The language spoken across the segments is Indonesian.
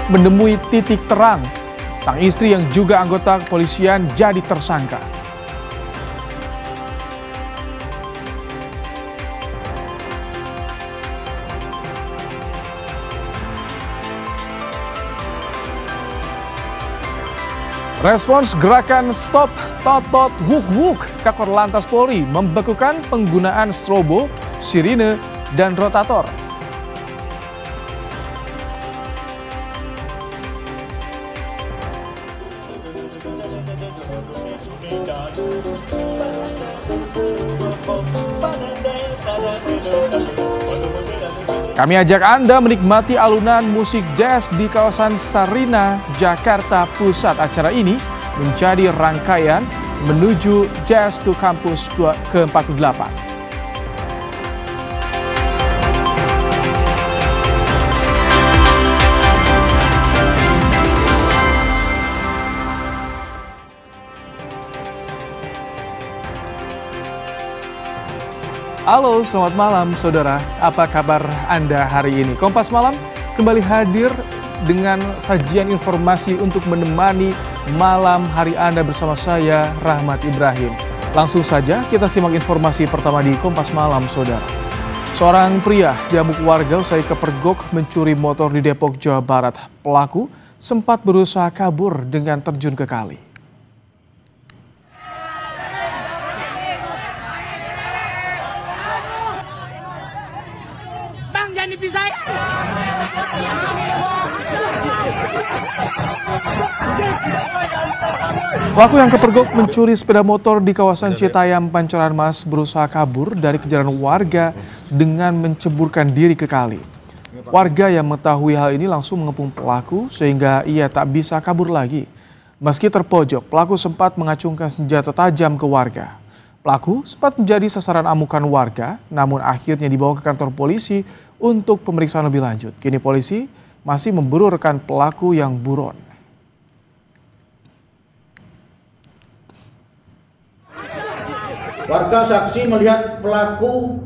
menemui titik terang. Sang istri yang juga anggota kepolisian jadi tersangka. Respons gerakan Stop Totot Wuk Wuk Kakor Lantas Polri membekukan penggunaan strobo, sirine, dan rotator. Kami ajak Anda menikmati alunan musik jazz di kawasan Sarina, Jakarta Pusat. Acara ini menjadi rangkaian menuju Jazz to Campus ke-48. Halo, selamat malam saudara. Apa kabar Anda hari ini? Kompas Malam kembali hadir dengan sajian informasi untuk menemani malam hari Anda bersama saya, Rahmat Ibrahim. Langsung saja kita simak informasi pertama di Kompas Malam, saudara. Seorang pria diamuk warga usai kepergok mencuri motor di Depok, Jawa Barat. Pelaku sempat berusaha kabur dengan terjun ke kali. Pelaku yang kepergok mencuri sepeda motor di kawasan Citayam, Pancoran Mas berusaha kabur dari kejaran warga dengan menceburkan diri ke kali. Warga yang mengetahui hal ini langsung mengepung pelaku sehingga ia tak bisa kabur lagi. Meski terpojok, pelaku sempat mengacungkan senjata tajam ke warga. Pelaku sempat menjadi sasaran amukan warga, namun akhirnya dibawa ke kantor polisi untuk pemeriksaan lebih lanjut. Kini polisi masih memburu rekan pelaku yang buron. Warga saksi melihat pelaku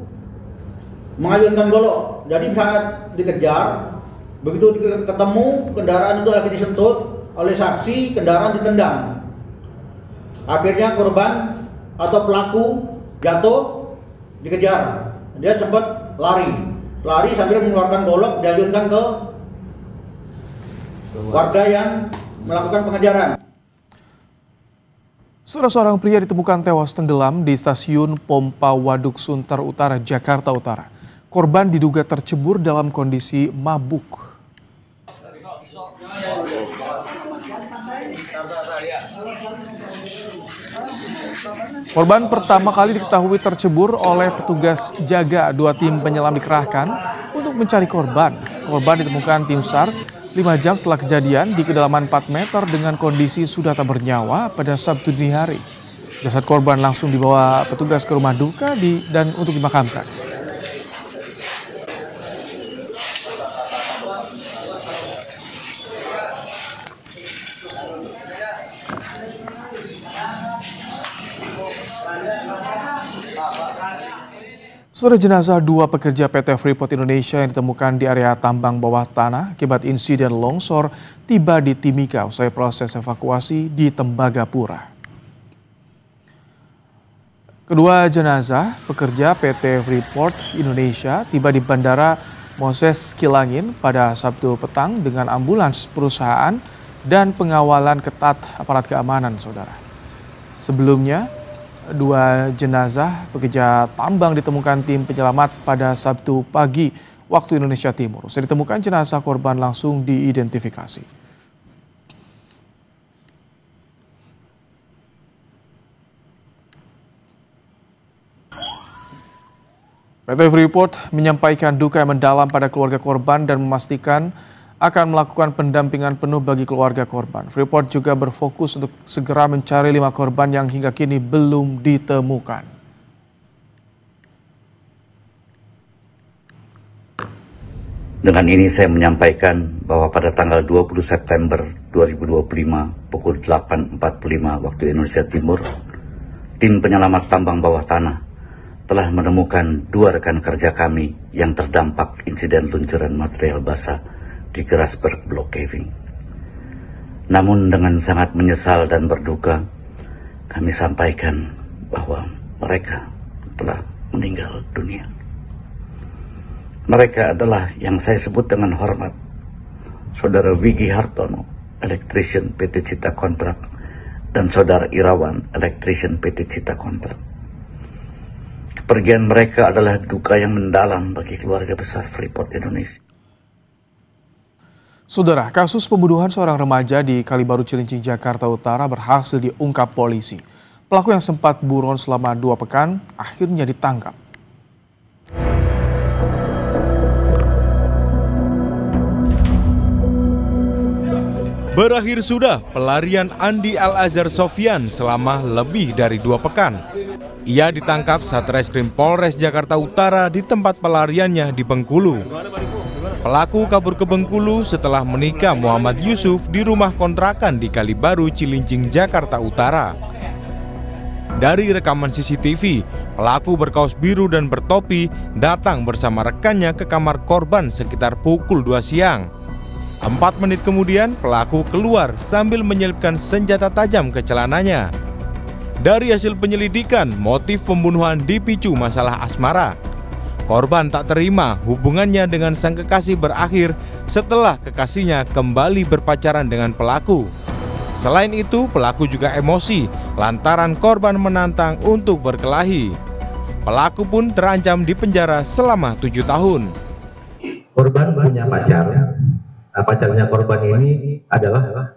mengayunkan golok. Jadi saat dikejar, begitu ketemu kendaraan itu lagi disentuh oleh saksi, kendaraan ditendang. Akhirnya korban atau pelaku jatuh, dikejar. Dia sempat lari sambil mengeluarkan golok, diayunkan ke warga yang melakukan pengejaran. Seorang pria ditemukan tewas tenggelam di stasiun Pompa Waduk Sunter Utara, Jakarta Utara. Korban diduga tercebur dalam kondisi mabuk. Korban pertama kali diketahui tercebur oleh petugas jaga. 2 tim penyelam dikerahkan untuk mencari korban. Korban ditemukan tim SAR 5 jam setelah kejadian di kedalaman 4 meter dengan kondisi sudah tak bernyawa pada Sabtu dini hari. Jasad korban langsung dibawa petugas ke rumah duka dan untuk dimakamkan. Saudara, jenazah 2 pekerja PT Freeport Indonesia yang ditemukan di area tambang bawah tanah akibat insiden longsor tiba di Timika usai proses evakuasi di Tembagapura. Kedua jenazah pekerja PT Freeport Indonesia tiba di Bandara Moses Kilangin pada Sabtu petang dengan ambulans perusahaan dan pengawalan ketat aparat keamanan, saudara. Sebelumnya, 2 jenazah pekerja tambang ditemukan tim penyelamat pada Sabtu pagi waktu Indonesia Timur. Usai ditemukan, jenazah korban langsung diidentifikasi. PT Freeport menyampaikan duka yang mendalam pada keluarga korban dan memastikan akan melakukan pendampingan penuh bagi keluarga korban. Freeport juga berfokus untuk segera mencari 5 korban yang hingga kini belum ditemukan. Dengan ini saya menyampaikan bahwa pada tanggal 20 September 2025 pukul 8.45 waktu Indonesia Timur, tim penyelamat tambang bawah tanah telah menemukan 2 rekan kerja kami yang terdampak insiden luncuran material basah di Grasberg Block Caving. Namun dengan sangat menyesal dan berduka, kami sampaikan bahwa mereka telah meninggal dunia. Mereka adalah yang saya sebut dengan hormat Saudara Wigi Hartono, Electrician PT Cita Kontrak, dan Saudara Irawan, Electrician PT Cita Kontrak. Kepergian mereka adalah duka yang mendalam bagi keluarga besar Freeport Indonesia. Saudara, kasus pembunuhan seorang remaja di Kalibaru Cilincing, Jakarta Utara berhasil diungkap polisi. Pelaku yang sempat buron selama 2 pekan akhirnya ditangkap. Berakhir sudah pelarian Andi Al-Azhar Sofyan selama lebih dari 2 pekan. Ia ditangkap Satreskrim Polres Jakarta Utara di tempat pelariannya di Bengkulu. Pelaku kabur ke Bengkulu setelah menikah Muhammad Yusuf di rumah kontrakan di Kalibaru Cilincing, Jakarta Utara. Dari rekaman CCTV, pelaku berkaos biru dan bertopi datang bersama rekannya ke kamar korban sekitar pukul 2 siang. 4 menit kemudian, pelaku keluar sambil menyelipkan senjata tajam ke celananya. Dari hasil penyelidikan, motif pembunuhan dipicu masalah asmara. Korban tak terima hubungannya dengan sang kekasih berakhir setelah kekasihnya kembali berpacaran dengan pelaku. Selain itu, pelaku juga emosi lantaran korban menantang untuk berkelahi. Pelaku pun terancam dipenjara selama 7 tahun. Korban punya pacar. Nah, pacarnya korban ini adalah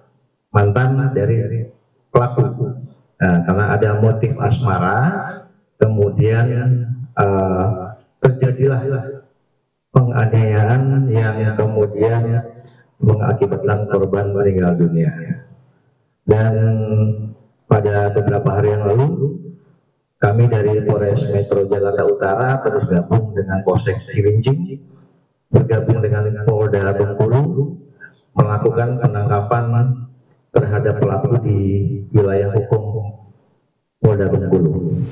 mantan dari pelaku. Nah, karena ada motif asmara, kemudian terjadilah penganiayaan yang kemudian mengakibatkan korban meninggal dunia. Dan pada beberapa hari yang lalu, kami dari Polres Metro Jakarta Utara terus gabung dengan Polsek Cilincing, bergabung dengan Polda Bengkulu, melakukan penangkapan terhadap pelaku di wilayah hukum Polda Bengkulu.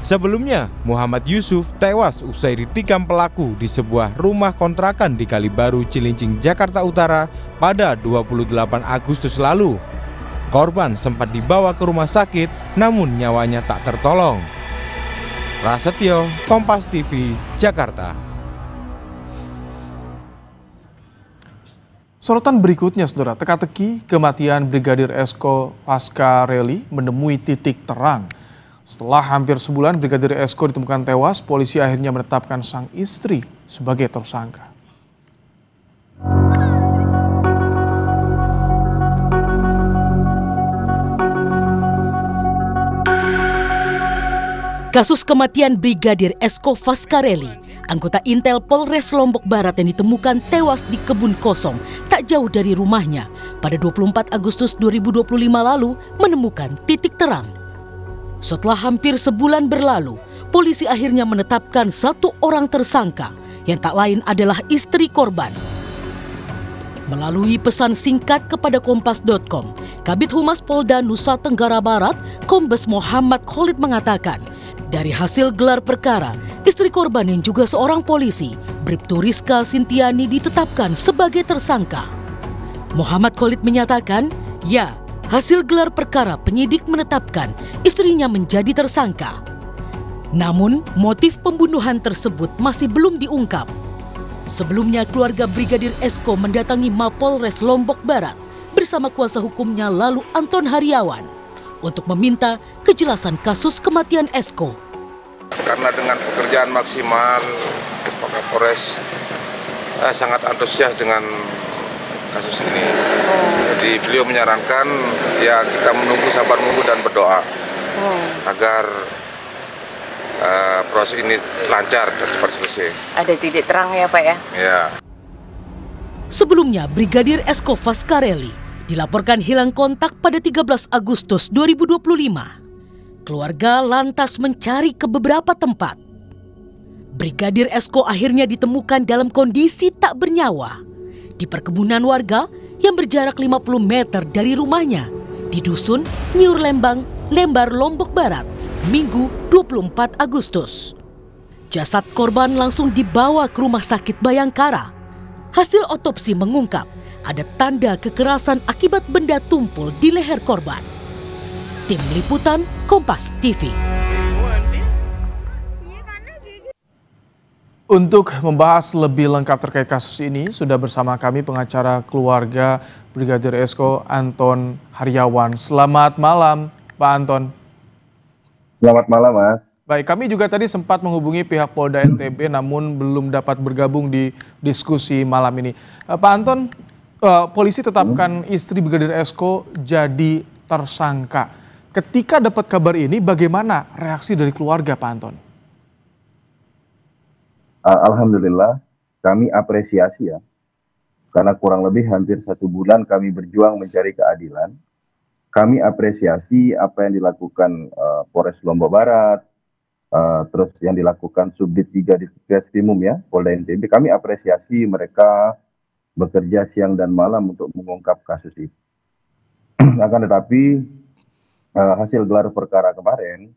Sebelumnya, Muhammad Yusuf tewas usai ditikam pelaku di sebuah rumah kontrakan di Kalibaru Cilincing, Jakarta Utara pada 28 Agustus lalu. Korban sempat dibawa ke rumah sakit, namun nyawanya tak tertolong. Prasetyo, Kompas TV, Jakarta. Sorotan berikutnya, saudara, teka-teki kematian Brigadir Esko Pascarelli menemui titik terang. Setelah hampir sebulan Brigadir Esko ditemukan tewas, polisi akhirnya menetapkan sang istri sebagai tersangka. Kasus kematian Brigadir Esko Pascarelli, anggota Intel Polres Lombok Barat yang ditemukan tewas di kebun kosong tak jauh dari rumahnya pada 24 Agustus 2025 lalu menemukan titik terang. Setelah hampir sebulan berlalu, polisi akhirnya menetapkan 1 orang tersangka yang tak lain adalah istri korban. Melalui pesan singkat kepada Kompas.com, Kabid Humas Polda Nusa Tenggara Barat, Kombes Muhammad Khalid mengatakan, dari hasil gelar perkara, istri korban yang juga seorang polisi, Bribtu Rizka Sintiani ditetapkan sebagai tersangka. Muhammad Khalid menyatakan, ya, hasil gelar perkara penyidik menetapkan istrinya menjadi tersangka. Namun, motif pembunuhan tersebut masih belum diungkap. Sebelumnya, keluarga Brigadir Esko mendatangi Mapolres Lombok Barat bersama kuasa hukumnya Lalu Anton Haryawan untuk meminta kejelasan kasus kematian Esko. Karena dengan pekerjaan maksimal, Pak Kapolres sangat antusias dengan kasus ini. Jadi beliau menyarankan ya kita menunggu, sabar menunggu dan berdoa agar proses ini lancar dan cepat selesai. Ada titik terang ya Pak ya? Ya. Sebelumnya Brigadir Esko Pascarelli dilaporkan hilang kontak pada 13 Agustus 2025. Keluarga lantas mencari ke beberapa tempat. Brigadir Esko akhirnya ditemukan dalam kondisi tak bernyawa di perkebunan warga yang berjarak 50 meter dari rumahnya di Dusun Nyiur Lembang, Lembar, Lombok Barat, Minggu 24 Agustus. Jasad korban langsung dibawa ke Rumah Sakit Bayangkara. Hasil otopsi mengungkap ada tanda kekerasan akibat benda tumpul di leher korban. Tim Liputan Kompas TV. Untuk membahas lebih lengkap terkait kasus ini, sudah bersama kami pengacara keluarga Brigadir Esko Anton Haryawan. Selamat malam, Pak Anton. Selamat malam, Mas. Baik, kami juga tadi sempat menghubungi pihak Polda NTB namun belum dapat bergabung di diskusi malam ini. Pak Anton, polisi tetapkan istri Brigadir Esko jadi tersangka. Ketika dapat kabar ini, bagaimana reaksi dari keluarga, Pak Anton? Alhamdulillah, kami apresiasi ya, karena kurang lebih hampir 1 bulan kami berjuang mencari keadilan. Kami apresiasi apa yang dilakukan Polres Lombok Barat, terus yang dilakukan Subdit 3 di Ditreskrimum ya, Polda NTB. Kami apresiasi mereka bekerja siang dan malam untuk mengungkap kasus itu. Akan tetapi hasil gelar perkara kemarin,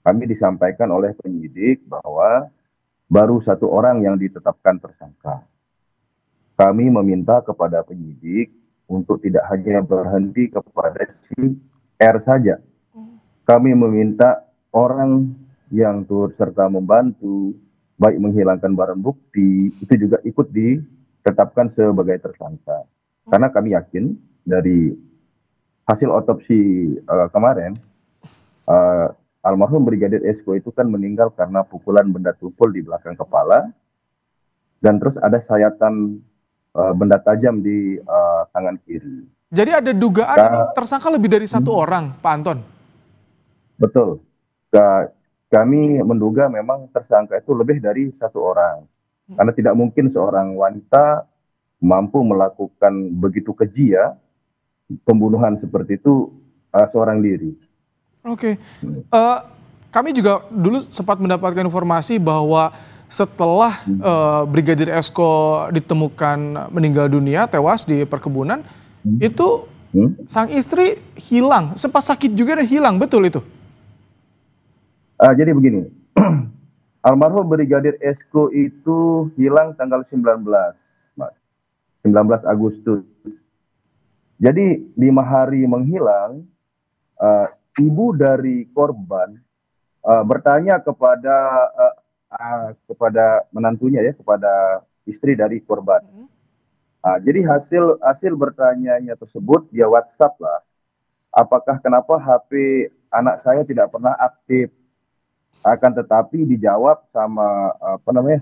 kami disampaikan oleh penyidik bahwa baru 1 orang yang ditetapkan tersangka. Kami meminta kepada penyidik untuk tidak hanya berhenti kepada si R saja. Kami meminta orang yang turut serta membantu, baik menghilangkan barang bukti, itu juga ikut ditetapkan sebagai tersangka. Karena kami yakin dari hasil otopsi kemarin, almarhum Brigadir Esko itu kan meninggal karena pukulan benda tumpul di belakang kepala, dan terus ada sayatan benda tajam di tangan kiri. Jadi ada dugaan ini tersangka lebih dari 1 orang, Pak Anton? Betul. Kami menduga memang tersangka itu lebih dari 1 orang. Karena tidak mungkin seorang wanita mampu melakukan begitu keji ya, pembunuhan seperti itu seorang diri. Oke, kami juga dulu sempat mendapatkan informasi bahwa setelah Brigadir Esko ditemukan meninggal dunia, tewas di perkebunan, itu sang istri hilang, sempat sakit juga dan hilang, betul itu? Jadi begini, almarhum Brigadir Esko itu hilang tanggal 19 Agustus. Jadi 5 hari menghilang, ibu dari korban bertanya kepada menantunya ya, kepada istri dari korban. Jadi hasil bertanyanya tersebut dia WhatsApp lah. Apakah kenapa HP anak saya tidak pernah aktif? Akan tetapi dijawab sama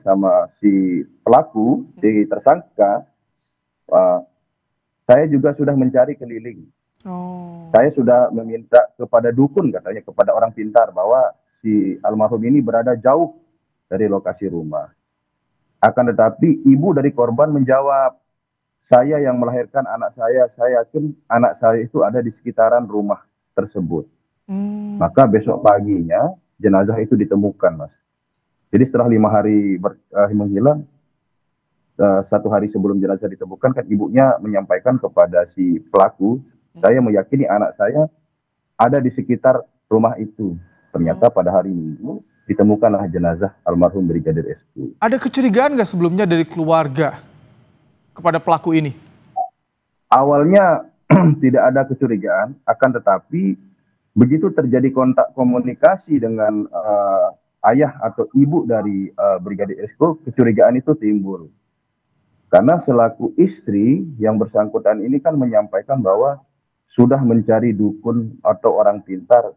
sama si pelaku, si tersangka, saya juga sudah mencari keliling. Saya sudah meminta kepada dukun, katanya kepada orang pintar, bahwa si almarhum ini berada jauh dari lokasi rumah. Akan tetapi ibu dari korban menjawab, saya yang melahirkan anak saya yakin anak saya itu ada di sekitaran rumah tersebut. Maka besok paginya jenazah itu ditemukan, Mas. Jadi setelah 5 hari menghilang, 1 hari sebelum jenazah ditemukan, kan ibunya menyampaikan kepada si pelaku, saya meyakini anak saya ada di sekitar rumah itu. Ternyata pada hari Minggu ditemukanlah jenazah almarhum Brigadir Esko. Ada kecurigaan nggak sebelumnya dari keluarga kepada pelaku ini? Awalnya tidak ada kecurigaan, akan tetapi begitu terjadi kontak komunikasi dengan ayah atau ibu dari Brigadir Esko, kecurigaan itu timbul. Karena selaku istri yang bersangkutan ini kan menyampaikan bahwa sudah mencari dukun atau orang pintar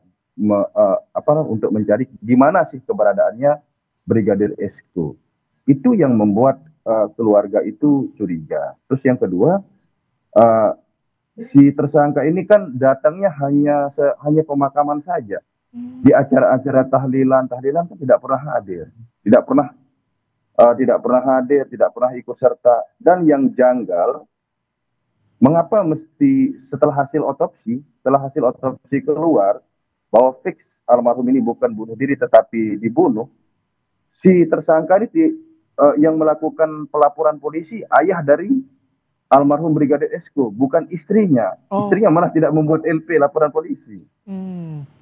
untuk mencari di mana sih keberadaannya Brigadir Esko. Itu yang membuat keluarga itu curiga. Terus yang kedua, si tersangka ini kan datangnya hanya pemakaman saja. Di acara-acara tahlilan kan tidak pernah hadir, tidak pernah hadir, tidak pernah ikut serta. Dan yang janggal, mengapa mesti setelah hasil otopsi keluar bahwa fix almarhum ini bukan bunuh diri tetapi dibunuh, si tersangka ini yang melakukan pelaporan polisi ayah dari almarhum Brigadir Esko, bukan istrinya. Istrinya malah tidak membuat LP laporan polisi.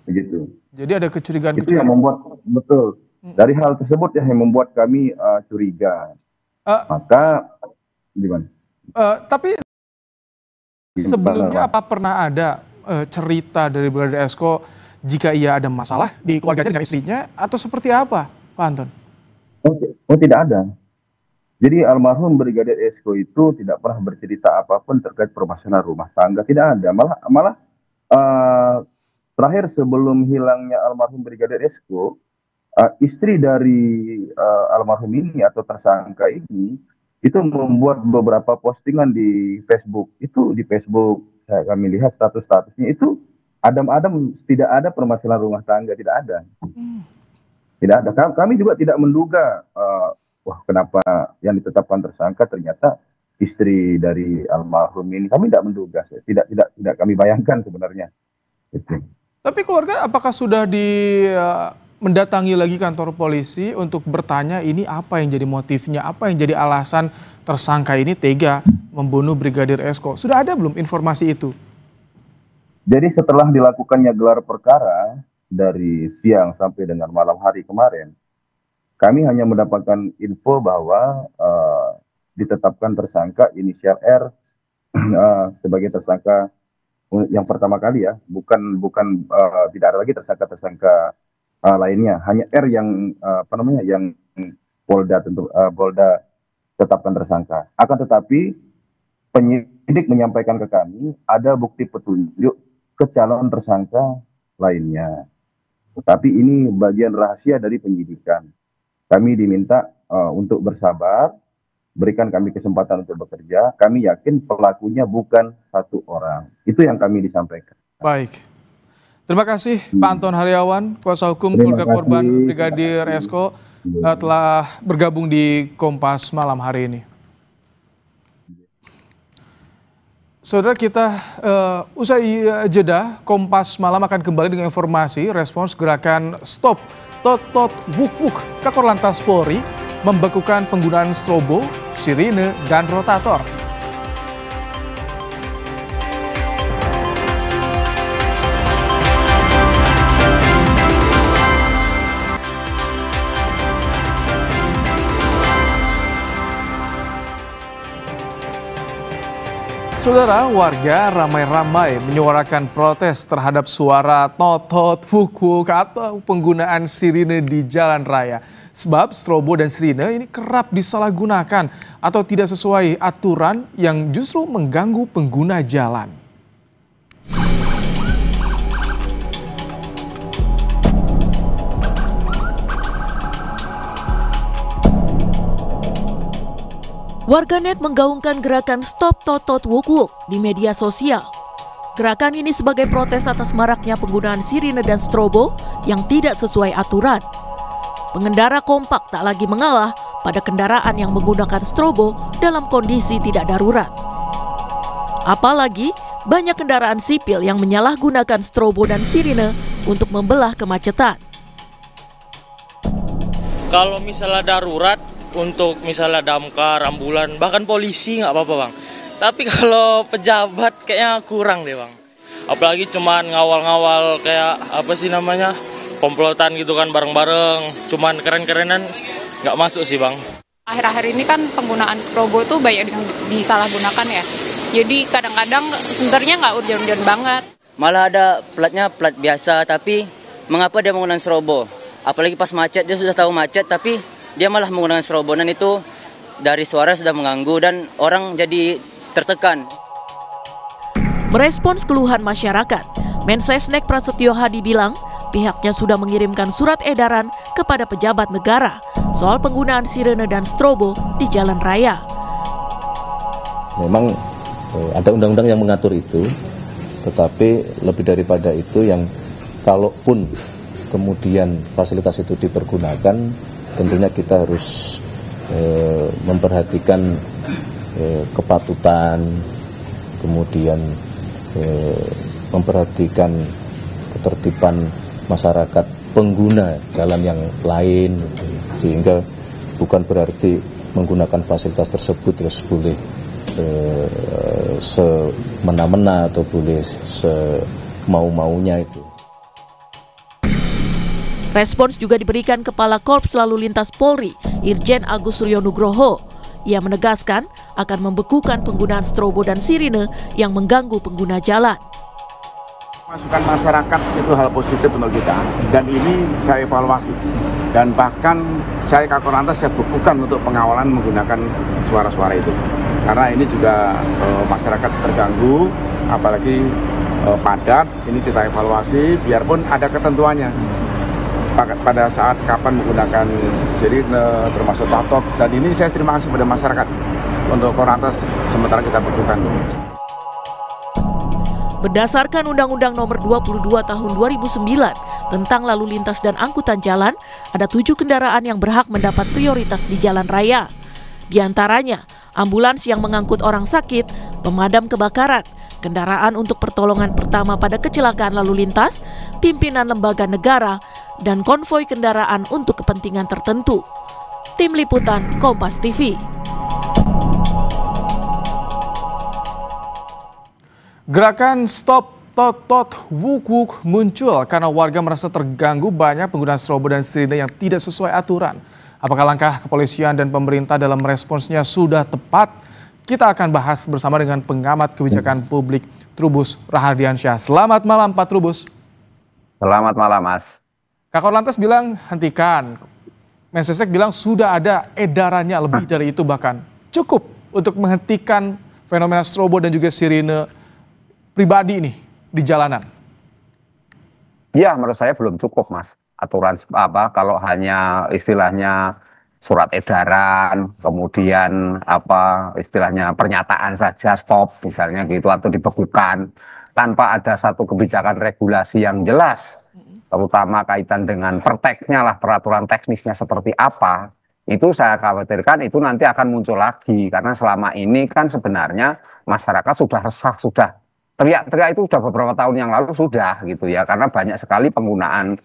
Begitu. Jadi ada kecurigaan. Itu yang membuat, betul. Dari hal tersebut yang membuat kami curiga. Maka Gimana? Tapi sebelumnya apa pernah ada cerita dari Brigadir Esko jika ia ada masalah di keluarganya dengan istrinya atau seperti apa, Pak Anton? Oh, tidak ada. Jadi almarhum Brigadir Esko itu tidak pernah bercerita apapun terkait permasalahan rumah tangga, tidak ada. Malah terakhir sebelum hilangnya almarhum Brigadir Esko, istri dari almarhum ini atau tersangka ini itu membuat beberapa postingan di Facebook. Itu di Facebook kami lihat status-statusnya itu adem-adem, tidak ada permasalahan rumah tangga, tidak ada. Tidak ada. Kami juga tidak menduga wah kenapa yang ditetapkan tersangka ternyata istri dari almarhum ini. Kami tidak menduga, tidak kami bayangkan sebenarnya. Itu. Tapi keluarga apakah sudah mendatangi lagi kantor polisi untuk bertanya ini apa yang jadi motifnya, apa yang jadi alasan tersangka ini tega membunuh Brigadir Esko? Sudah ada belum informasi itu? Jadi setelah dilakukannya gelar perkara dari siang sampai dengan malam hari kemarin, kami hanya mendapatkan info bahwa ditetapkan tersangka inisial R sebagai tersangka yang pertama kali ya, bukan tidak ada lagi tersangka lainnya, hanya R yang yang Polda tetapkan tersangka. Akan tetapi penyidik menyampaikan ke kami ada bukti petunjuk ke calon tersangka lainnya. Tetapi ini bagian rahasia dari penyidikan. Kami diminta untuk bersabar, berikan kami kesempatan untuk bekerja. Kami yakin pelakunya bukan satu orang. Itu yang kami disampaikan. Baik. Terima kasih Pak Anton Haryawan, kuasa hukum keluarga korban Brigadir Esko telah bergabung di Kompas malam hari ini. Saudara kita usai jeda, Kompas malam akan kembali dengan informasi respons gerakan Stop Totot Wuk Wuk Kakor Lantas Polri membekukan penggunaan strobo, sirine, dan rotator. Saudara, warga ramai-ramai menyuarakan protes terhadap suara totot, wuk-wuk atau penggunaan sirine di jalan raya. Sebab strobo dan sirine ini kerap disalahgunakan atau tidak sesuai aturan yang justru mengganggu pengguna jalan. Warganet menggaungkan gerakan Stop Totot Wuk Wuk di media sosial. Gerakan ini sebagai protes atas maraknya penggunaan sirine dan strobo yang tidak sesuai aturan. Pengendara kompak tak lagi mengalah pada kendaraan yang menggunakan strobo dalam kondisi tidak darurat. Apalagi banyak kendaraan sipil yang menyalahgunakan strobo dan sirine untuk membelah kemacetan. Kalau misalnya darurat, untuk misalnya damkar, ambulan, bahkan polisi nggak apa-apa bang. Tapi kalau pejabat kayaknya kurang deh bang. Apalagi cuman ngawal-ngawal kayak apa sih namanya, komplotan gitu kan bareng-bareng. Cuman keren-kerenan nggak masuk sih bang. Akhir-akhir ini kan penggunaan strobo tuh banyak yang disalahgunakan ya. Jadi kadang-kadang sebenarnya nggak urgent-urgent banget. Malah ada platnya plat biasa, tapi mengapa dia menggunakan strobo? Apalagi pas macet, dia sudah tahu macet tapi dia malah menggunakan strobo, dan itu dari suara sudah mengganggu dan orang jadi tertekan. Merespons keluhan masyarakat, Mensesnek Prasetyo Hadi bilang pihaknya sudah mengirimkan surat edaran kepada pejabat negara soal penggunaan sirene dan strobo di jalan raya. Memang ada undang-undang yang mengatur itu, tetapi lebih daripada itu yang kalaupun kemudian fasilitas itu dipergunakan, tentunya kita harus memperhatikan kepatutan, kemudian memperhatikan ketertiban masyarakat pengguna jalan yang lain, sehingga bukan berarti menggunakan fasilitas tersebut terus boleh semena-mena atau boleh semau-maunya itu. Respons juga diberikan Kepala Korps Lalu Lintas Polri, Irjen Agus Suryo Nugroho. Ia menegaskan akan membekukan penggunaan strobo dan sirine yang mengganggu pengguna jalan. Masukan masyarakat itu hal positif untuk kita, dan ini saya evaluasi. Dan bahkan saya Kakor Lantas saya bekukan untuk pengawalan menggunakan suara-suara itu. Karena ini juga masyarakat terganggu, apalagi padat, ini kita evaluasi, biarpun ada ketentuannya. Pada saat kapan menggunakan sirine, termasuk tatok, dan ini saya terima kasih pada masyarakat. Untuk Kakor Lantas sementara kita bekukan. Berdasarkan Undang-Undang Nomor 22 Tahun 2009 tentang lalu lintas dan angkutan jalan, ada 7 kendaraan yang berhak mendapat prioritas di jalan raya. Di antaranya, ambulans yang mengangkut orang sakit, pemadam kebakaran, kendaraan untuk pertolongan pertama pada kecelakaan lalu lintas, pimpinan lembaga negara, dan konvoi kendaraan untuk kepentingan tertentu. Tim Liputan Kompas TV. Gerakan Stop Tot Tot Wuk Wuk muncul karena warga merasa terganggu banyak penggunaan strobo dan sirine yang tidak sesuai aturan. Apakah langkah kepolisian dan pemerintah dalam responsnya sudah tepat? Kita akan bahas bersama dengan pengamat kebijakan publik Trubus Rahardiansyah. Selamat malam Pak Trubus. Selamat malam Mas. Kakor Lantas bilang hentikan. Mensesnek bilang sudah ada edarannya lebih dari itu bahkan. Cukup untuk menghentikan fenomena strobo dan juga sirine pribadi ini di jalanan? Ya, menurut saya belum cukup, Mas. Aturan apa kalau hanya istilahnya surat edaran, kemudian apa istilahnya pernyataan saja stop misalnya gitu atau dibekukan tanpa ada satu kebijakan regulasi yang jelas, terutama kaitan dengan perteknya lah, peraturan teknisnya seperti apa. Itu saya khawatirkan itu nanti akan muncul lagi karena selama ini kan sebenarnya masyarakat sudah resah, sudah teriak-teriak itu sudah beberapa tahun yang lalu sudah gitu ya, karena banyak sekali penggunaan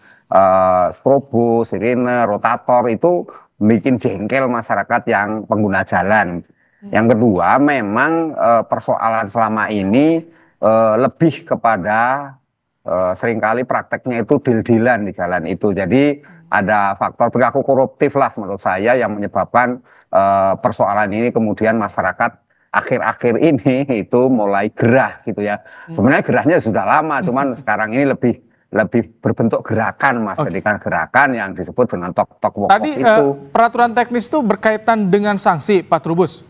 strobo, sirine, rotator itu bikin jengkel masyarakat yang pengguna jalan. Yang kedua memang persoalan selama ini lebih kepada seringkali prakteknya itu deal-dealan di jalan itu. Jadi ada faktor perilaku koruptif lah menurut saya yang menyebabkan persoalan ini kemudian masyarakat akhir-akhir ini itu mulai gerah gitu ya. Sebenarnya gerahnya sudah lama, cuman sekarang ini lebih berbentuk gerakan, Mas. Jadi kan gerakan yang disebut dengan tok-tok wok Tadi itu. Peraturan teknis itu berkaitan dengan sanksi, Pak Trubus?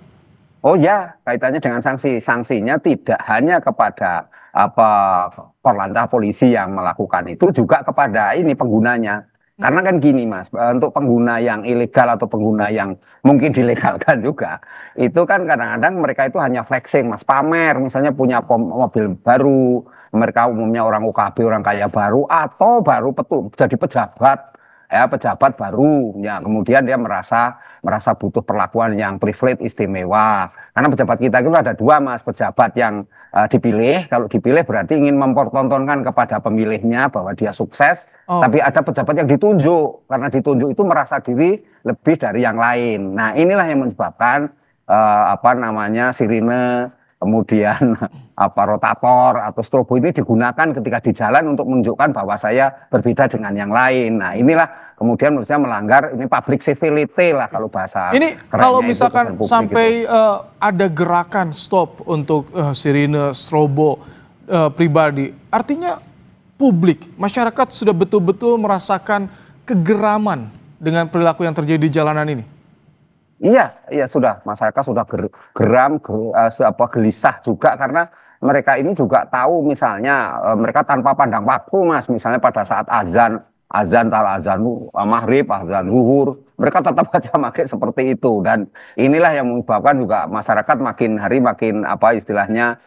Oh ya, kaitannya dengan sanksi. Sanksinya tidak hanya kepada Korlantas polisi yang melakukan itu, juga kepada ini penggunanya. Karena kan gini Mas, untuk pengguna yang ilegal atau pengguna yang mungkin dilegalkan juga, itu kan kadang-kadang mereka itu hanya flexing Mas, pamer, misalnya punya mobil baru, mereka umumnya orang UKB, orang kaya baru, atau baru jadi pejabat, ya pejabat baru, ya kemudian dia merasa butuh perlakuan yang privilege istimewa. Karena pejabat kita itu ada dua Mas, pejabat yang dipilih, kalau dipilih berarti ingin mempertontonkan kepada pemilihnya bahwa dia sukses, tapi ada pejabat yang ditunjuk, karena ditunjuk itu merasa diri lebih dari yang lain. Nah inilah yang menyebabkan sirine, kemudian rotator atau strobo ini digunakan ketika di jalan untuk menunjukkan bahwa saya berbeda dengan yang lain. Nah inilah kemudian menurut saya melanggar ini public civility lah kalau bahasa. Ini kalau misalkan sampai ada gerakan stop untuk sirine, strobo pribadi, artinya publik, masyarakat sudah betul-betul merasakan kegeraman dengan perilaku yang terjadi di jalanan ini. Iya sudah, masyarakat sudah geram, gelisah juga karena mereka ini juga tahu misalnya mereka tanpa pandang waktu Mas, misalnya pada saat azan maghrib, azan zuhur, mereka tetap aja pakai seperti itu, dan inilah yang menyebabkan juga masyarakat makin hari makin istilahnya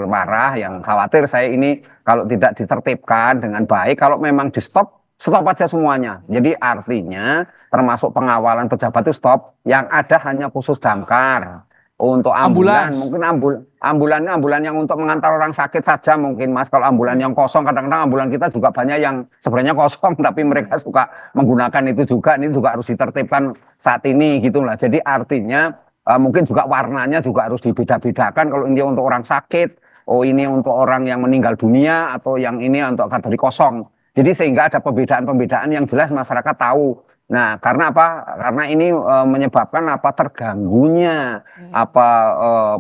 marah, yang khawatir saya ini kalau tidak ditertibkan dengan baik, kalau memang di stop aja semuanya. Jadi artinya termasuk pengawalan pejabat itu stop, yang ada hanya khusus damkar. Untuk ambulans, mungkin ambulan yang untuk mengantar orang sakit saja mungkin Mas. Kalau ambulan yang kosong, kadang-kadang ambulan kita juga banyak yang sebenarnya kosong, tapi mereka suka menggunakan itu juga. Ini juga harus ditertibkan saat ini gitulah. Jadi artinya mungkin juga warnanya juga harus dibeda-bedakan. Kalau ini untuk orang sakit, ini untuk orang yang meninggal dunia, atau yang ini untuk kategori kosong. Jadi sehingga ada pembedaan-pembedaan yang jelas masyarakat tahu. Nah, karena apa? Karena ini menyebabkan terganggunya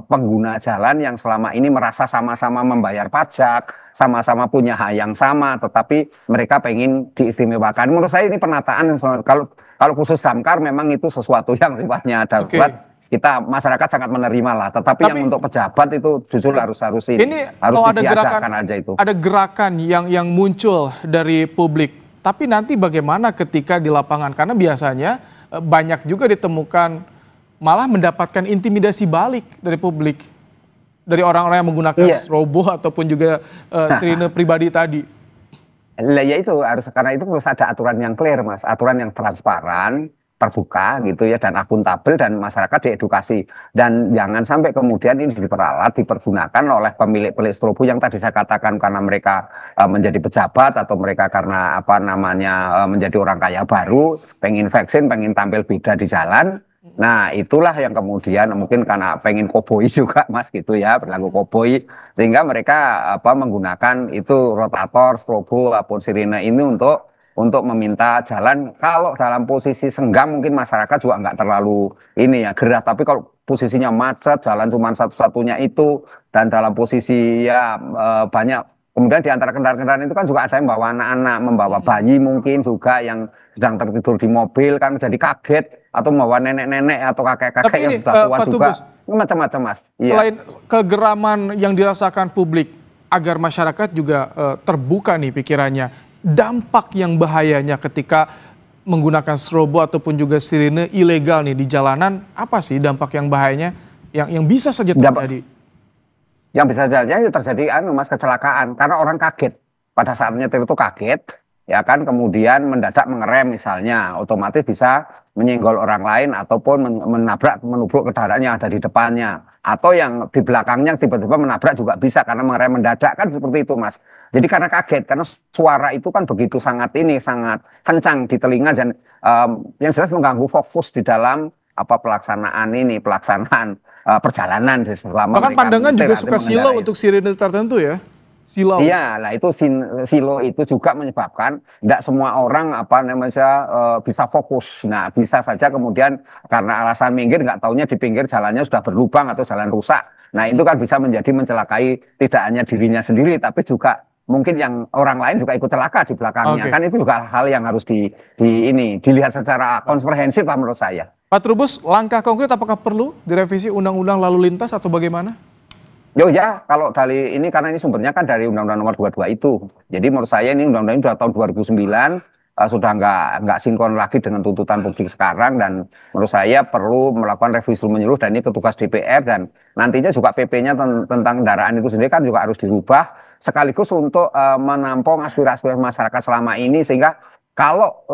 pengguna jalan yang selama ini merasa sama-sama membayar pajak, sama-sama punya hak yang sama, tetapi mereka pengen diistimewakan. Menurut saya ini penataan. Kalau khusus damkar memang itu sesuatu yang sifatnya darurat. Kita masyarakat sangat menerima lah, tetapi yang untuk pejabat itu justru harus ini harus kalau ada diadakan gerakan aja itu. Ada gerakan yang muncul dari publik, tapi nanti bagaimana ketika di lapangan? Karena biasanya banyak juga ditemukan malah mendapatkan intimidasi balik dari publik, dari orang-orang yang menggunakan strobo ataupun juga sirine pribadi tadi. Lah ya itu harus, karena itu harus ada aturan yang clear, Mas, aturan yang transparan, terbuka gitu ya, dan akuntabel, dan masyarakat diedukasi, dan jangan sampai kemudian ini diperalat, dipergunakan oleh pemilik strobo yang tadi saya katakan karena mereka menjadi pejabat atau mereka karena menjadi orang kaya baru, pengen vaksin, pengen tampil beda di jalan. Nah itulah yang kemudian mungkin karena pengen koboi juga, Mas, gitu ya, berlaku koboi, sehingga mereka menggunakan itu rotator, strobo ataupun sirine ini untuk meminta jalan. Kalau dalam posisi senggang mungkin masyarakat juga nggak terlalu gerah, tapi kalau posisinya macet, jalan cuma satu-satunya itu, dan dalam posisi banyak, kemudian di antara kendaraan-kendaraan itu kan juga ada yang bawa anak-anak, membawa bayi mungkin juga yang sedang tertidur di mobil kan jadi kaget, atau membawa nenek-nenek atau kakek-kakek yang sudah tua juga, macam-macam, Mas. Selain kegeraman yang dirasakan publik, agar masyarakat juga terbuka nih pikirannya, dampak yang bahayanya ketika menggunakan strobo ataupun juga sirine ilegal nih di jalanan, apa sih dampak yang bahayanya yang bisa saja terjadi? Yang bisa terjadi Mas, kecelakaan, karena orang kaget pada saat nyetir itu kaget, ya kan, kemudian mendadak mengerem misalnya, otomatis bisa menyenggol orang lain ataupun menubruk kendaraan yang ada di depannya, atau yang di belakangnya tiba-tiba menabrak juga bisa karena mengerem mendadak, kan seperti itu, Mas. Jadi karena kaget, karena suara itu kan begitu sangat kencang di telinga, dan yang jelas mengganggu fokus di dalam pelaksanaan perjalanan selama. Bahkan pandangan juga suka silau untuk sirine tertentu ya. Silau. Iya, lah itu silo itu juga menyebabkan tidak semua orang bisa fokus. Nah, bisa saja kemudian karena alasan minggir, nggak taunya di pinggir jalannya sudah berlubang atau jalan rusak. Nah, itu kan bisa mencelakai tidak hanya dirinya sendiri, tapi juga mungkin yang orang lain juga ikut celaka di belakangnya. Kan itu juga hal yang harus dilihat secara komprehensif lah menurut saya. Pak Trubus, langkah konkret apakah perlu direvisi Undang-Undang Lalu Lintas atau bagaimana? Kalau dari ini, karena ini sumbernya kan dari Undang-Undang Nomor 22 itu. Jadi menurut saya ini undang-undang ini sudah tahun 2009, sudah nggak sinkron lagi dengan tuntutan publik sekarang, dan menurut saya perlu melakukan revisi menyeluruh, dan ini petugas DPR, dan nantinya juga PP-nya tentang kendaraan itu sendiri kan juga harus dirubah sekaligus untuk menampung aspirasi masyarakat selama ini, sehingga kalau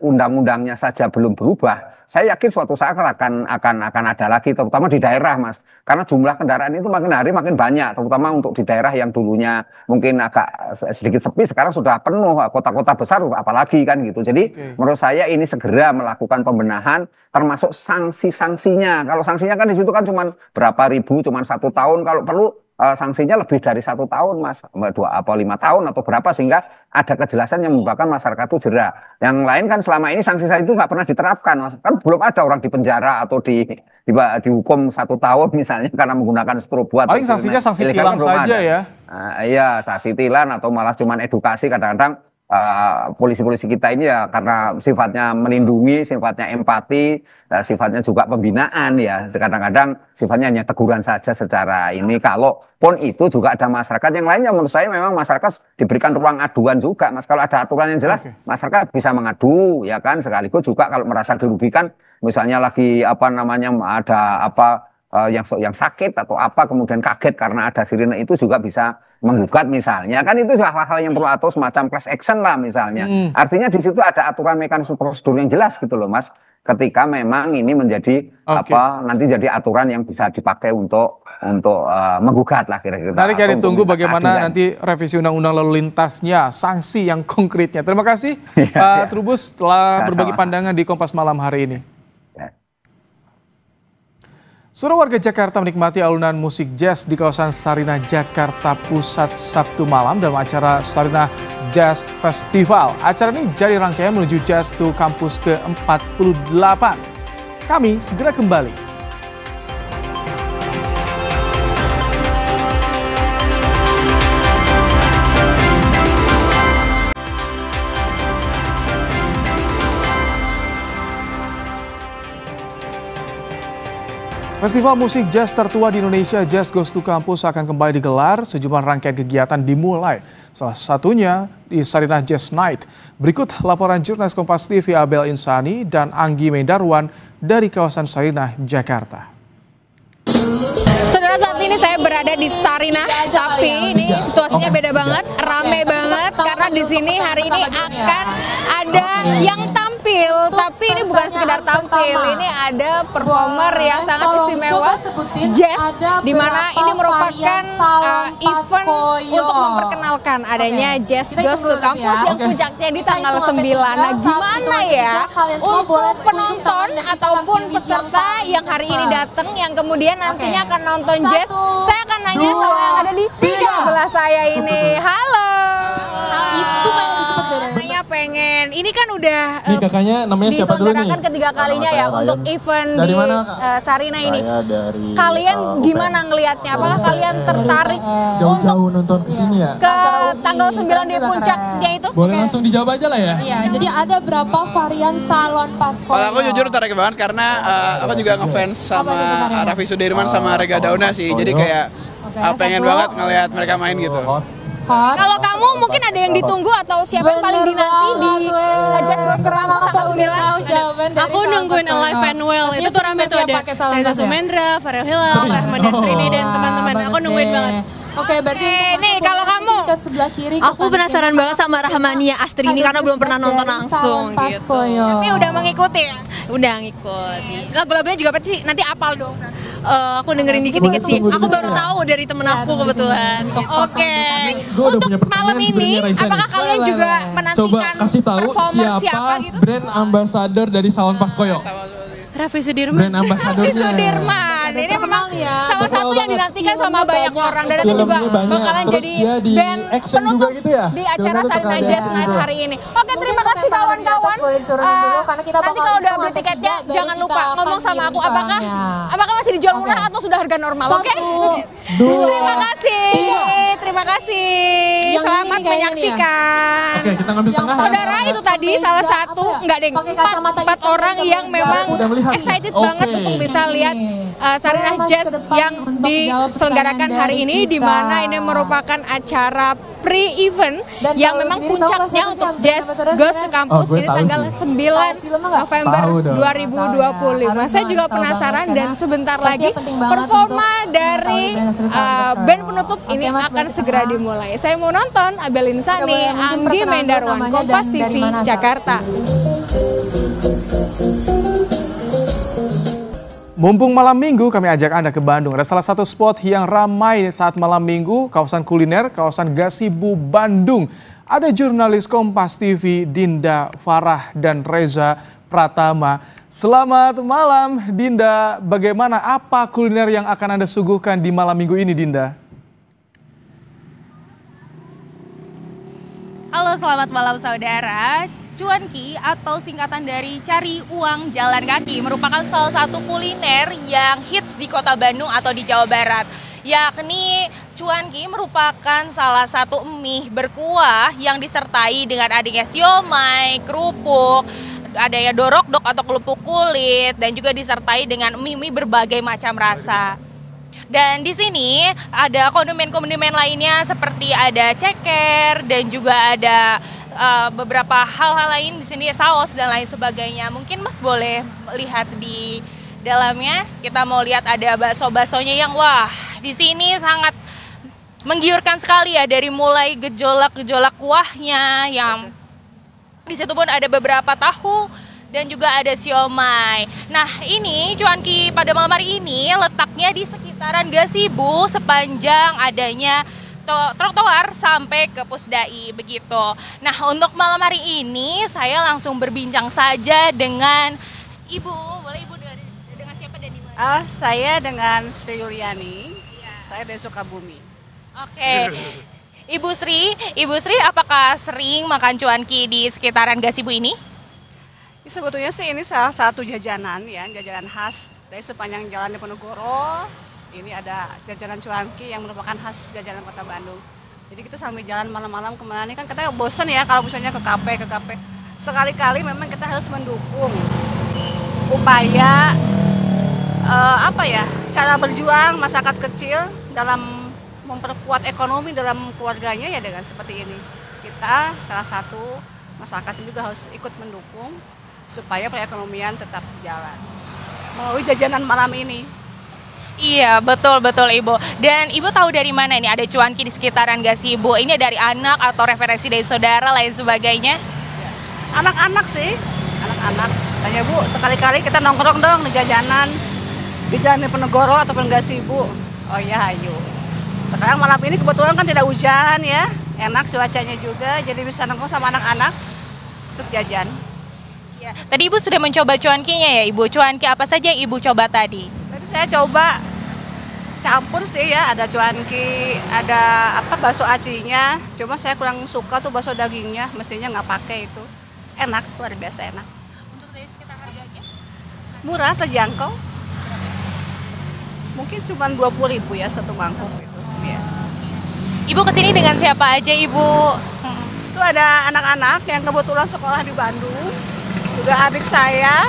undang-undangnya saja belum berubah, saya yakin suatu saat akan ada lagi, terutama di daerah, Mas. Karena jumlah kendaraan itu makin hari makin banyak, terutama untuk di daerah yang dulunya mungkin agak sedikit sepi, sekarang sudah penuh, kota-kota besar apalagi kan gitu. Jadi menurut saya ini segera melakukan pembenahan, termasuk sanksi-sanksinya. Kalau sanksinya kan di situ kan cuma berapa ribu, cuma 1 tahun, kalau perlu sanksinya lebih dari 1 tahun, Mas, 2 atau 5 tahun atau berapa, sehingga ada kejelasan yang menyebabkan masyarakat itu jerah. Yang lain kan selama ini sanksi itu nggak pernah diterapkan, Mas. Kan belum ada orang di penjara atau dihukum 1 tahun misalnya karena menggunakan strobo. Paling sanksinya sanksi tilang saja ya. Iya, sanksi tilang atau malah cuman edukasi. Kadang-kadang polisi-polisi kita ini ya karena sifatnya melindungi, sifatnya empati, sifatnya juga pembinaan ya. Kadang-kadang sifatnya hanya teguran saja secara ini. Kalaupun itu juga ada masyarakat yang lainnya, menurut saya memang masyarakat diberikan ruang aduan juga, Mas. Kalau ada aturan yang jelas, masyarakat bisa mengadu, ya kan. Sekaligus juga kalau merasa dirugikan, misalnya lagi ada yang sakit atau apa, kemudian kaget karena ada sirine, itu juga bisa menggugat misalnya, kan itu hal-hal yang perlu, atau semacam class action lah misalnya. Artinya di situ ada aturan mekanisme prosedur yang jelas gitu loh, Mas, ketika memang ini menjadi nanti jadi aturan yang bisa dipakai untuk menggugat lah kira-kira. Nanti kita ditunggu bagaimana nanti revisi Undang-Undang Lalu Lintasnya, sanksi yang konkretnya. Terima kasih Pak Trubus telah berbagi pandangan di Kompas Malam hari ini. Seluruh warga Jakarta menikmati alunan musik jazz di kawasan Sarinah, Jakarta Pusat Sabtu malam dalam acara Sarinah Jazz Festival. Acara ini jadi rangkaian menuju Jazz to Campus ke-48. Kami segera kembali. Festival musik jazz tertua di Indonesia, Jazz Goes to Campus, akan kembali digelar. Sejumlah rangkaian kegiatan dimulai. Salah satunya di Sarinah Jazz Night. Berikut laporan jurnalis Kompas TV Abel Insani dan Anggi Mendarwan dari kawasan Sarinah, Jakarta. Saudara, saat ini saya berada di Sarinah, tapi ini situasinya beda banget, rame banget karena di sini hari ini akan ada yang tampil, tapi ini bukan sekedar tampil, ini ada performer yang sangat istimewa, jazz, di mana ini merupakan event untuk memperkenalkan adanya Jazz Goes to Campus yang puncaknya di tanggal 9. Nah, gimana ya untuk penonton ataupun peserta yang hari ini datang, yang kemudian nantinya akan nonton jazz, saya akan nanya sama yang ada di sebelah saya ini. Halo. Itu namanya pengen. Ini kan udah diselenggarakan ketiga kalinya ya untuk event di Sarinah ini. Kalian gimana ngelihatnya? Apakah kalian tertarik jauh-jauh nonton ke sini ya? Ke tanggal 9 di puncaknya itu? Boleh langsung dijawab aja lah ya. Iya, jadi ada berapa varian salon pasko? Kalau aku jujur tertarik banget karena aku juga ngefans sama Raffi Sudirman sama Rega Dauna sih. Jadi kayak pengen banget ngelihat mereka main gitu. Kalau kamu mungkin ada yang ditunggu atau siapa yang paling dinanti di Jazz Goes to Campus tanggal 9? Aku nungguin Alive and Well. Itu tuh rame tuh, ada Reza Sumendra, Farel Hilal, Rahmat Destrini dan teman-teman. Aku nungguin banget. Oke, berarti nih kalau kamu ke sebelah kiri. Aku penasaran banget sama Rahmania Astrini karena belum pernah nonton langsung gitu. Tapi udah mengikuti ya? Udah ngikuti. Lagu-lagunya juga pasti nanti apal dong. Aku dengerin dikit-dikit sih. Aku baru tahu dari temen aku kebetulan. Oke. Untuk malam ini, apakah kalian juga menantikan performer siapa gitu? Brand ambassador dari Salon Paskoyo. Raffi Sudirman. Raffi Sudirman. Ini memang salah satu yang dinantikan sama banyak orang dan itu juga bakalan jadi band penutup di acara Sarinah Jazz Night hari ini. Oke, terima kasih kawan-kawan. Nanti kalau udah beli tiketnya jangan lupa ngomong sama aku apakah masih dijual murah atau sudah harga normal. Oke? Terima kasih. Terima kasih. Selamat menyaksikan. Oke, kita ngambil tengah. Saudara, itu tadi salah satu empat orang yang memang excited banget untuk bisa lihat Sarinah Jazz yang diselenggarakan hari ini, di mana ini merupakan acara pre-event yang memang puncaknya untuk Jazz Goes to Campus ini tanggal 9 November 2025. Saya juga penasaran dan sebentar lagi performa dari band penutup ini akan segera dimulai. Saya mau nonton. Abel Insani, Anggi Mendarwan, Kompas TV, Jakarta. Mumpung malam minggu, kami ajak Anda ke Bandung. Ada salah satu spot yang ramai saat malam minggu, kawasan kuliner, kawasan Gasibu, Bandung. Ada jurnalis Kompas TV, Dinda Farah dan Reza Pratama. Selamat malam, Dinda. Bagaimana, apa kuliner yang akan Anda suguhkan di malam minggu ini, Dinda? Halo, selamat malam saudara. Cuanki atau singkatan dari cari uang jalan kaki merupakan salah satu kuliner yang hits di kota Bandung atau di Jawa Barat. Yakni cuanki merupakan salah satu mie berkuah yang disertai dengan adanya siomay, kerupuk, adanya dorok-dok atau kerupuk kulit, dan juga disertai dengan mie-mie berbagai macam rasa. Dan di sini ada kondimen-kondimen lainnya seperti ada ceker dan juga ada beberapa hal-hal lain di sini, saus dan lain sebagainya. Mungkin Mas boleh lihat di dalamnya. Kita mau lihat ada bakso-baksonya yang wah, di sini sangat menggiurkan sekali ya, dari mulai gejolak-gejolak kuahnya yang di situ pun ada beberapa tahu dan juga ada siomay. Nah, ini cuanki pada malam hari ini letaknya di sekitaran Gasibu sepanjang adanya trotoar sampai ke Pusdai begitu. Nah, untuk malam hari ini saya langsung berbincang saja dengan Ibu. Boleh Ibu dari Dengan siapa dan di mana? Saya dengan Sri Yuliani. Saya dari Sukabumi. Oke. Ibu Sri apakah sering makan cuanki di sekitaran Gasibu ini? Sebetulnya sih ini salah satu jajanan ya, jajanan khas dari sepanjang Jalan Diponegoro. Ini ada jajanan cuanki yang merupakan khas jajanan Kota Bandung. Jadi kita sambil jalan malam-malam kemana nih kan kita bosen ya kalau misalnya ke kafe. Sekali-kali memang kita harus mendukung upaya cara berjuang masyarakat kecil dalam memperkuat ekonomi dalam keluarganya ya dengan seperti ini. Kita salah satu masyarakat juga harus ikut mendukung supaya perekonomian tetap jalan melalui jajanan malam ini. Iya, betul Ibu. Dan Ibu tahu dari mana ini ada cuanki di sekitaran Gasibu? Ini dari anak atau referensi dari saudara lain sebagainya? Anak-anak sih, anak-anak. Tanya Bu, sekali-kali kita nongkrong dong di jajanan di Jalan Diponegoro ataupun Gasibu. Oh iya, ayo. Sekarang malam ini kebetulan kan tidak hujan ya, enak cuacanya juga, jadi bisa nongkrong sama anak-anak untuk jajan. Ya, tadi Ibu sudah mencoba cuankinya ya Ibu. Cuanki apa saja yang Ibu coba tadi? Tadi saya coba campur sih ya, ada cuanki, ada bakso acinya. Cuma saya kurang suka tuh bakso dagingnya, mestinya nggak pakai itu. Enak, luar biasa enak. Untuk dari sekitar harganya? Murah, terjangkau. Mungkin cuma 20.000 ya satu mangkok itu. Ya. Ibu kesini dengan siapa aja Ibu? Itu ada anak-anak yang kebetulan sekolah di Bandung. Juga adik saya,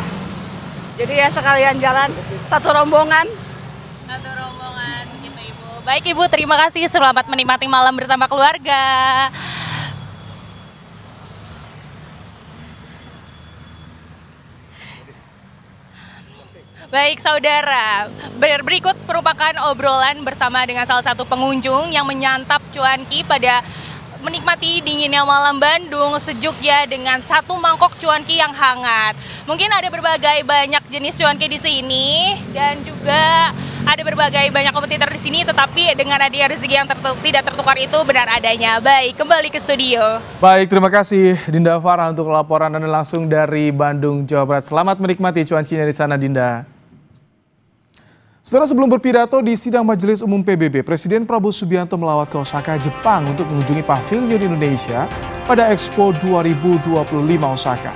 jadi ya sekalian jalan satu rombongan. Begitu Ibu. Baik Ibu, terima kasih, selamat menikmati malam bersama keluarga. Baik saudara, berikut merupakan obrolan bersama dengan salah satu pengunjung yang menyantap cuanki pada menikmati dinginnya malam Bandung, sejuk ya dengan satu mangkok cuanki yang hangat. Mungkin ada berbagai banyak jenis cuanki di sini dan juga ada berbagai banyak kompetitor di sini, tetapi dengan hadiah rezeki yang tidak tertukar itu benar adanya. Baik, kembali ke studio. Baik, terima kasih Dinda Farah untuk laporan Anda langsung dari Bandung, Jawa Barat. Selamat menikmati cuankinya di sana, Dinda. Setelah sebelum berpidato di sidang Majelis Umum PBB, Presiden Prabowo Subianto melawat ke Osaka, Jepang untuk mengunjungi Pavilion Indonesia pada Expo 2025 Osaka.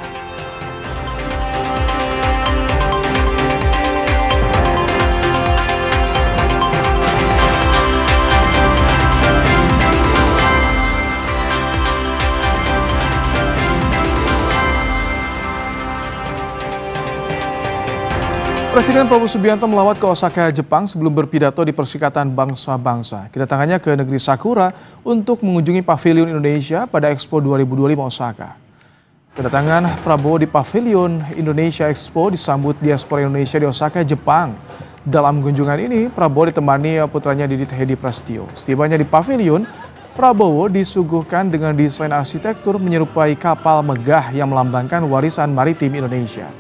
Presiden Prabowo Subianto melawat ke Osaka, Jepang sebelum berpidato di Perserikatan Bangsa-Bangsa. Kedatangannya ke negeri Sakura untuk mengunjungi Pavilion Indonesia pada Expo 2025 Osaka. Kedatangan Prabowo di Pavilion Indonesia Expo disambut diaspora Indonesia di Osaka, Jepang. Dalam kunjungan ini, Prabowo ditemani putranya Didit Hedi Prasetyo. Setibanya di Pavilion, Prabowo disuguhkan dengan desain arsitektur menyerupai kapal megah yang melambangkan warisan maritim Indonesia.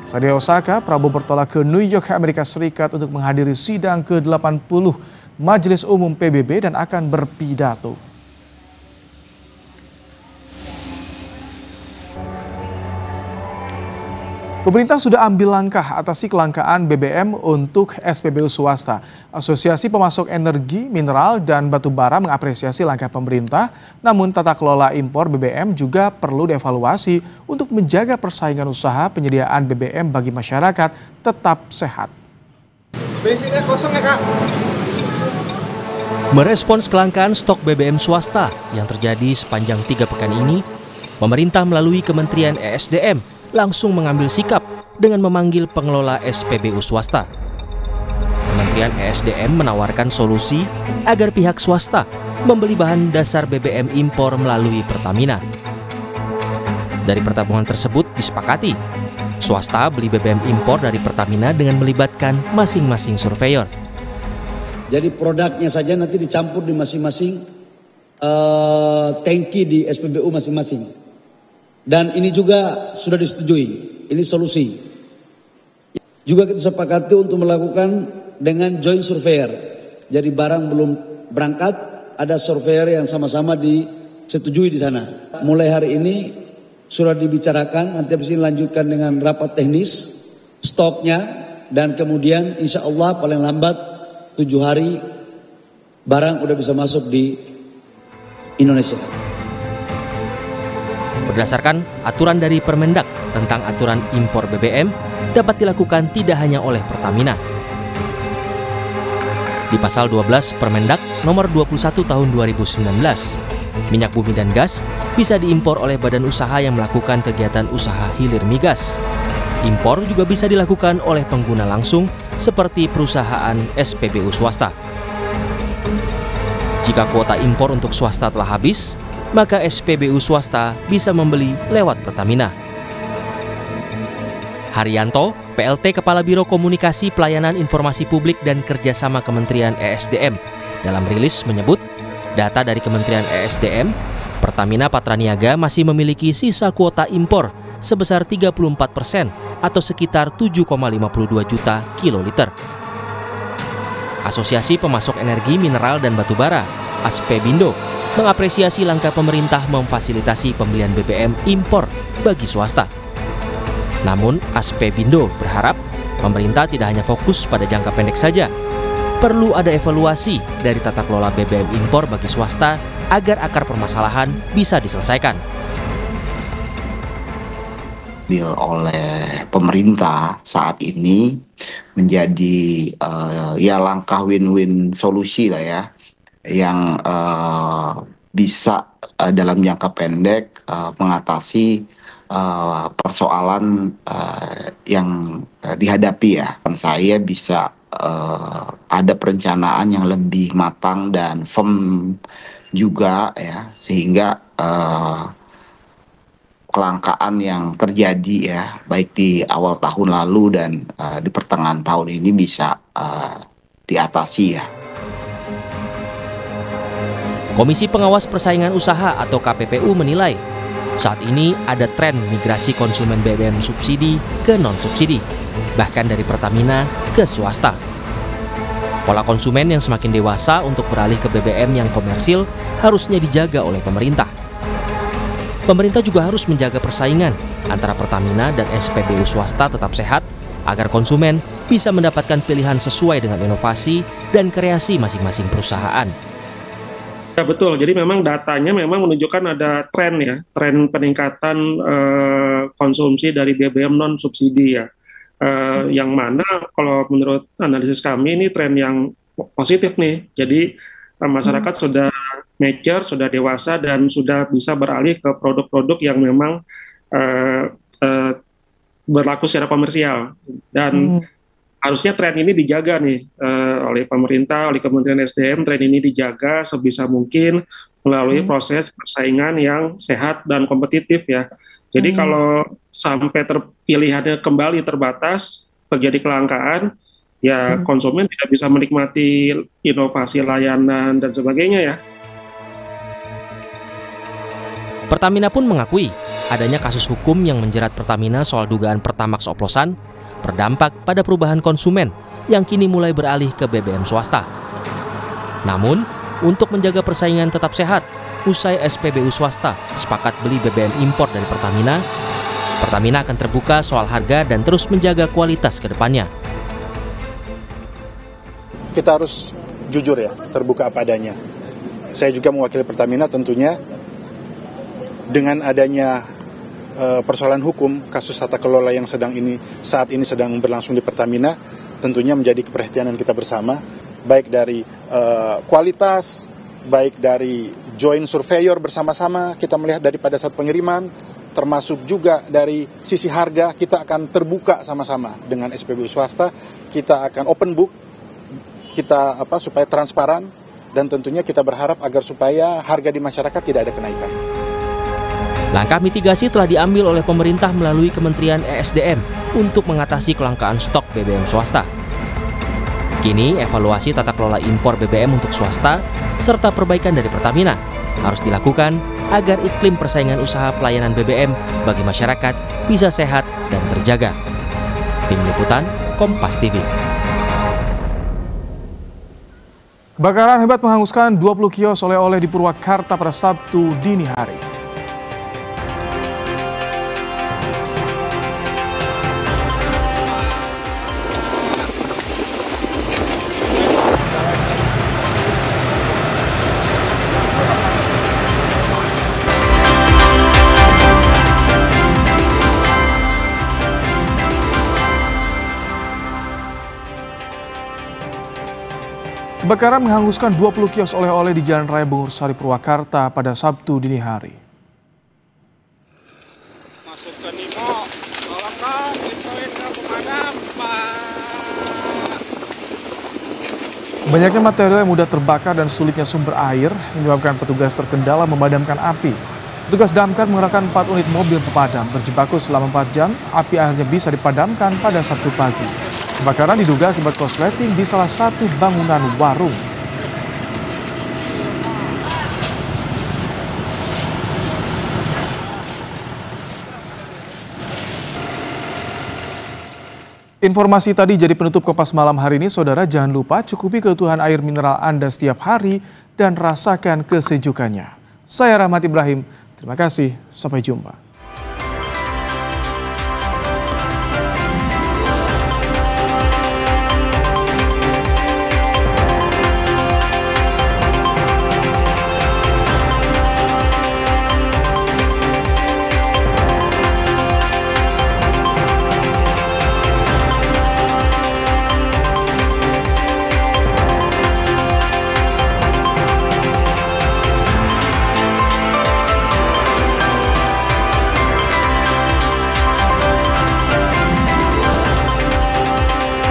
Saat di Osaka, Prabowo bertolak ke New York, Amerika Serikat untuk menghadiri sidang ke-80 Majelis Umum PBB dan akan berpidato. Pemerintah sudah ambil langkah atasi kelangkaan BBM untuk SPBU swasta. Asosiasi Pemasok Energi, Mineral, dan Batu Bara mengapresiasi langkah pemerintah, namun tata kelola impor BBM juga perlu dievaluasi untuk menjaga persaingan usaha penyediaan BBM bagi masyarakat tetap sehat. Bensinnya kosong ya, Kak? Merespons kelangkaan stok BBM swasta yang terjadi sepanjang 3 pekan ini, pemerintah melalui Kementerian ESDM langsung mengambil sikap dengan memanggil pengelola SPBU swasta. Kementerian ESDM menawarkan solusi agar pihak swasta membeli bahan dasar BBM impor melalui Pertamina. Dari pertemuan tersebut disepakati, swasta beli BBM impor dari Pertamina dengan melibatkan masing-masing surveyor. Jadi produknya saja nanti dicampur di masing-masing tangki di SPBU masing-masing. Dan ini juga sudah disetujui, ini solusi. Juga kita sepakati untuk melakukan dengan joint surveyor. Jadi barang belum berangkat, ada surveyor yang sama-sama disetujui di sana. Mulai hari ini sudah dibicarakan, nanti habis ini lanjutkan dengan rapat teknis, stoknya dan kemudian insya Allah paling lambat 7 hari barang udah bisa masuk di Indonesia. Berdasarkan aturan dari Permendak tentang aturan impor BBM dapat dilakukan tidak hanya oleh Pertamina. Di pasal 12 Permendak nomor 21 tahun 2019, minyak bumi dan gas bisa diimpor oleh badan usaha yang melakukan kegiatan usaha hilir migas. Impor juga bisa dilakukan oleh pengguna langsung seperti perusahaan SPBU swasta. Jika kuota impor untuk swasta telah habis, maka SPBU swasta bisa membeli lewat Pertamina. Haryanto, PLT Kepala Biro Komunikasi Pelayanan Informasi Publik dan Kerjasama Kementerian ESDM, dalam rilis menyebut, data dari Kementerian ESDM, Pertamina Patraniaga masih memiliki sisa kuota impor sebesar 34% atau sekitar 7,52 juta kiloliter. Asosiasi Pemasok Energi Mineral dan Batubara, ASPEBINDO, mengapresiasi langkah pemerintah memfasilitasi pembelian BBM impor bagi swasta. Namun, ASPEBINDO berharap pemerintah tidak hanya fokus pada jangka pendek saja. Perlu ada evaluasi dari tata kelola BBM impor bagi swasta agar akar permasalahan bisa diselesaikan. Oleh pemerintah saat ini menjadi ya langkah win-win solusi lah ya, yang bisa dalam jangka pendek mengatasi persoalan yang dihadapi ya. Saya bisa ada perencanaan yang lebih matang dan firm juga ya, sehingga kelangkaan yang terjadi ya baik di awal tahun lalu dan di pertengahan tahun ini bisa diatasi ya. Komisi Pengawas Persaingan Usaha atau KPPU menilai saat ini ada tren migrasi konsumen BBM subsidi ke non-subsidi, bahkan dari Pertamina ke swasta. Pola konsumen yang semakin dewasa untuk beralih ke BBM yang komersil harusnya dijaga oleh pemerintah. Pemerintah juga harus menjaga persaingan antara Pertamina dan SPBU swasta tetap sehat agar konsumen bisa mendapatkan pilihan sesuai dengan inovasi dan kreasi masing-masing perusahaan. Ya betul, jadi memang datanya memang menunjukkan ada tren ya, tren peningkatan konsumsi dari BBM non-subsidi ya. Yang mana kalau menurut analisis kami ini tren yang positif nih, jadi masyarakat sudah mature, sudah dewasa dan sudah bisa beralih ke produk-produk yang memang berlaku secara komersial dan harusnya tren ini dijaga nih oleh pemerintah, oleh Kementerian SDM, tren ini dijaga sebisa mungkin melalui proses persaingan yang sehat dan kompetitif ya. Jadi kalau sampai pilihannya kembali terbatas, terjadi kelangkaan, ya konsumen tidak bisa menikmati inovasi layanan dan sebagainya ya. Pertamina pun mengakui adanya kasus hukum yang menjerat Pertamina soal dugaan Pertamax oplosan berdampak pada perubahan konsumen yang kini mulai beralih ke BBM swasta. Namun, untuk menjaga persaingan tetap sehat, usai SPBU swasta sepakat beli BBM impor dari Pertamina, Pertamina akan terbuka soal harga dan terus menjaga kualitas ke depannya. Kita harus jujur ya, terbuka apa adanya. Saya juga mewakili Pertamina tentunya. Dengan adanya persoalan hukum kasus tata kelola yang saat ini sedang berlangsung di Pertamina, tentunya menjadi keperhatian kita bersama, baik dari kualitas, baik dari joint surveyor bersama-sama kita melihat daripada saat pengiriman, termasuk juga dari sisi harga kita akan terbuka sama-sama dengan SPBU swasta, kita akan open book, kita supaya transparan dan tentunya kita berharap agar supaya harga di masyarakat tidak ada kenaikan. Langkah mitigasi telah diambil oleh pemerintah melalui Kementerian ESDM untuk mengatasi kelangkaan stok BBM swasta. Kini, evaluasi tata kelola impor BBM untuk swasta serta perbaikan dari Pertamina harus dilakukan agar iklim persaingan usaha pelayanan BBM bagi masyarakat bisa sehat dan terjaga. Tim Liputan, Kompas TV. Kebakaran hebat menghanguskan 20 kios oleh-oleh di Purwakarta pada Sabtu dini hari. Kebakaran menghanguskan 20 kios oleh-oleh di Jalan Raya Bungur Sari, Purwakarta pada Sabtu dini hari. Masuk ke Nimo, tolong dong, infoin ke pemadam, Pak. Banyaknya material yang mudah terbakar dan sulitnya sumber air menyebabkan petugas terkendala memadamkan api. Petugas damkar mengerahkan 4 unit mobil pemadam. Berjibaku selama 4 jam, api akhirnya bisa dipadamkan pada Sabtu pagi. Kebakaran diduga akibat korsleting di salah satu bangunan warung. Informasi tadi jadi penutup Kompas Malam hari ini. Saudara, jangan lupa cukupi kebutuhan air mineral Anda setiap hari dan rasakan kesejukannya. Saya Rahmat Ibrahim, terima kasih, sampai jumpa.